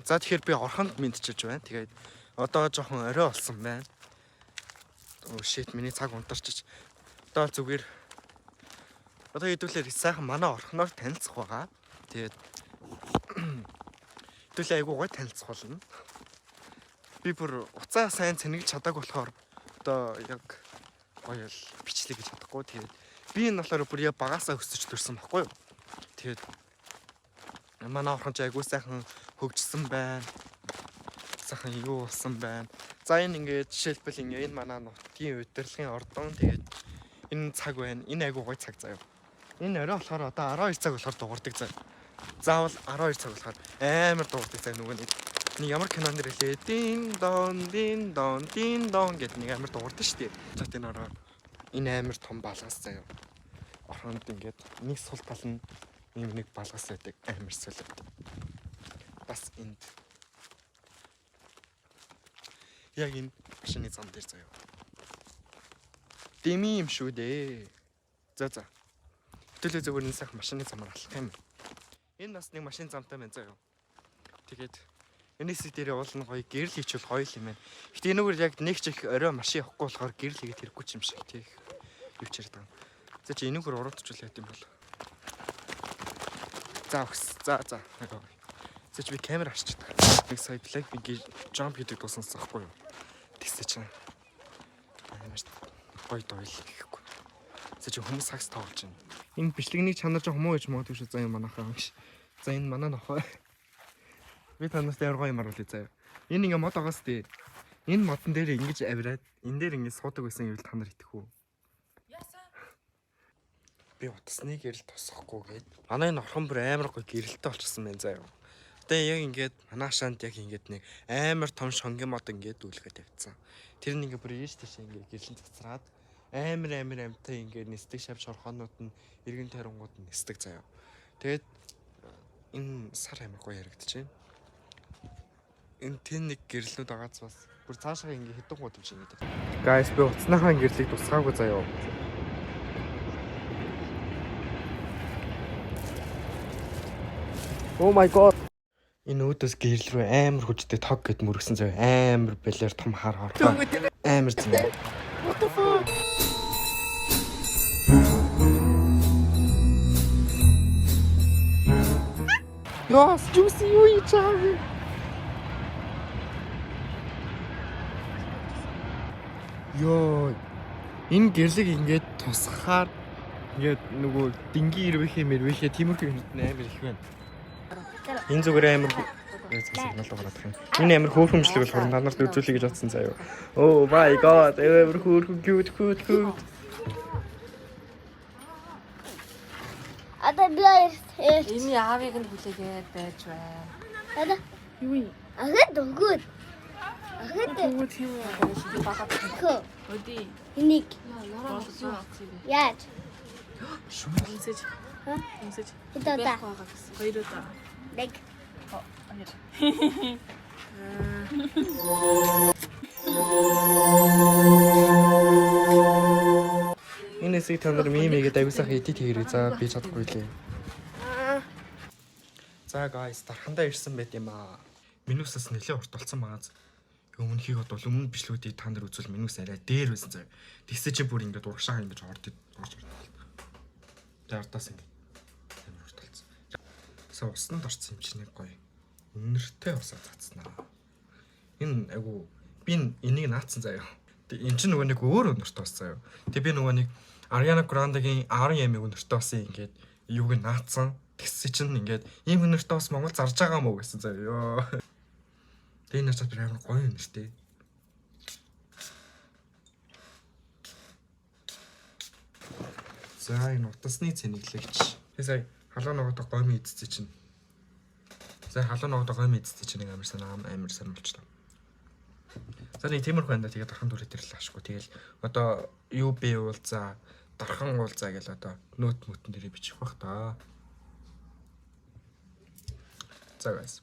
За тэгэхээр би орхонд мэдчихэж байна. Тэгээд одоо жоохон орой болсон байна. Оо shit миний цаг унтарч. Одоо зүгээр одоо хэдүүлээ сайхан манай орхоноор танилцах байгаа. Тэгээд хэдүүлээ айгуу гой танилцах болно. Би бүр уцаа сайн цэнэгж чадаагүй болохоор одоо яг гоё л бичлэг гэж чадахгүй. Тэгээд би энэ болохоор бүр яг багасаа өсөж төрсөн байхгүй юу. Тэгээд манай орхон ч айгуу сайхан хөгжсөн байна. Сайхан юу болсон байна. За энэ ингээд жишээлбэл энэ манай нутгийн удирдлагын ордон тэгээд энэ цаг байна. Энэ айгуу гоё цаг заяа. Энэ орой болохоор одоо 12 цаг болохоор дуурдаг заяа. Заавал 12 цаг болохоор амар дуурдаг заяа нөгөө нэг ямар кинонд нэрэлээ дин дон гэдэг нэг амар дуурдаг шүү дээ. За энэ орой энэ амар том балгас заяа. Орхонд ингээд нэг сул тал нь нэг балгас байдаг амар солиод. Бас энд яг энэ машины зам дээр заяа. Дэми юм шүү дээ. За. Хөтөлөө зөвхөн энэ сайхан машины замаар алах юм. Энэ бас нэг машин замтай байна заяа. Тэгээд энэс дээр явуулна гоё гэрэл хийчихвэл гоё юм байна. Гэтэ энэгээр яг нэг ч их орой машин явахгүй болохоор гэрэл хийгээд хэрэггүй юм шиг тийх юу ч ярьдаг. За чи энэгээр уруудчихвал яа гэм бол. За. За чи би камер авчихдаг. Нэг сая блэк би jump хийдэг дууссан байхгүй юу? Тэсэ чинь. Амар гоё дойл гэхгүй. За чи хүмүүс сакс тоглож байна. Энэ бичлэгний чанар жоо муу гэж магадгүй шүү. За энэ манайхаа гэж. За энэ манай нохоо. Би танаас дээр гоё юм аруулъя заяа. Энэ ингээ мод байгаас тээ. Энэ модон дээр ингэж авираад энэ дээр ингэ суудаг байсан гэвэл та нар итгэх үү? Яасан? Би утасныг гэрэл тусахгүй гээд. Манай энэ орхон бүр амар гоё гэрэлтэй болчихсон байна заяа. Тэгээ яг ингээд манай шаанд яг ингээд нэг амар том шонгийн мод ингээд үлгээд тавьчихсан. Тэр нэг бүр ийш тийш ингээд гэрлэн цацраад амар амтай ингээд нисдэг шавж орхонууд нь эргэн тайрангууд нь нисдэг заяа. Тэгээд энэ сар амар гоё яригдчихэв. Энэ тэн нэг гэрлүүд байгааз бас бүр цаашаа ингээд хэдэн гууд юм шиг ингээд. Guys би уцсныхаа гэрлийг тусгаагүй заяа. Oh my god. Энэ өөдөөс гэрэл рүү амар хүчтэй тог гэд мөргсөн заяа. Амар балер том хар хорхоо. Амар зэн. What the fuck? Yes, juicy you charge. Йоо. Энэ гэрлийг ингээд тусахаар ингээд нөгөө динги ирвэхээ мэрвэхээ тиймэрхүү юмд амар их байна. Энэ зүгээр амар сигнал гараад байна. Энэ амар хөөрхөмжлөг болохоор та нарт үзүүлэе гэж бодсон заяа. Oh my god, амар хөөрхөн cute. Одоо би энэ аавыг нь хүлээгээд байж байна. Одоо юу юм? агад өгөөд. Тэгвэл тийм үү багт. Өдий. Энийг Яа. яаж? Шүмсэж. Шүмсэж. Идოდა. Хоёр удаа. Нэг. Энэсийг та нар мимигээд ависах эдит хийрээ. За би чадахгүй лээ. За guys дархандаа ирсэн байт юм аа. Менюсаас нэлээд урт болсон байгаа. Өмнөхийг бодвол өмнө бичлэгүүдийг та нар үзвэл менюс арай дээр байсан заяа. Тэгсээ чи бүр ингээд урагшаа ингэж орж. Тэгээ ардаас ингээд амар урт болсон. За усанд орсон юм чи нэг гоё. Үнэртэй усаа цацснаа. Энэ айгу би энийг наацсан заяа. Тэгээ эн чинь нөгөө нэг өөр өнөртэй бас заяа. Тэгээ би нөгөө нэг Ariana Grande-гийн R.E.M-ийг өнөртэй болсон ингээд юуг наацсан. Тэгсээ чинь ингээд ийм өнөртэй бас Монгол зарж байгаа мó гэсэн заяа. Тэгээ начаад би амар гоё юм штэ. За энэ утасны цэнэглэгч. Тэгээ сая халуун ноготой гомь идсэн чинь. За халуун ноготой гомь идсэн чинь нэг амар сайн болчлоо. За нэг тиймэрхүү байна да. Тэгээд дархан дүрээ дээр л ашгүй. Тэгэл одоо юу бэ бол за дархан уулзаа гэл одоо нөт мөтөн дээрээ бичих бах та. За guys.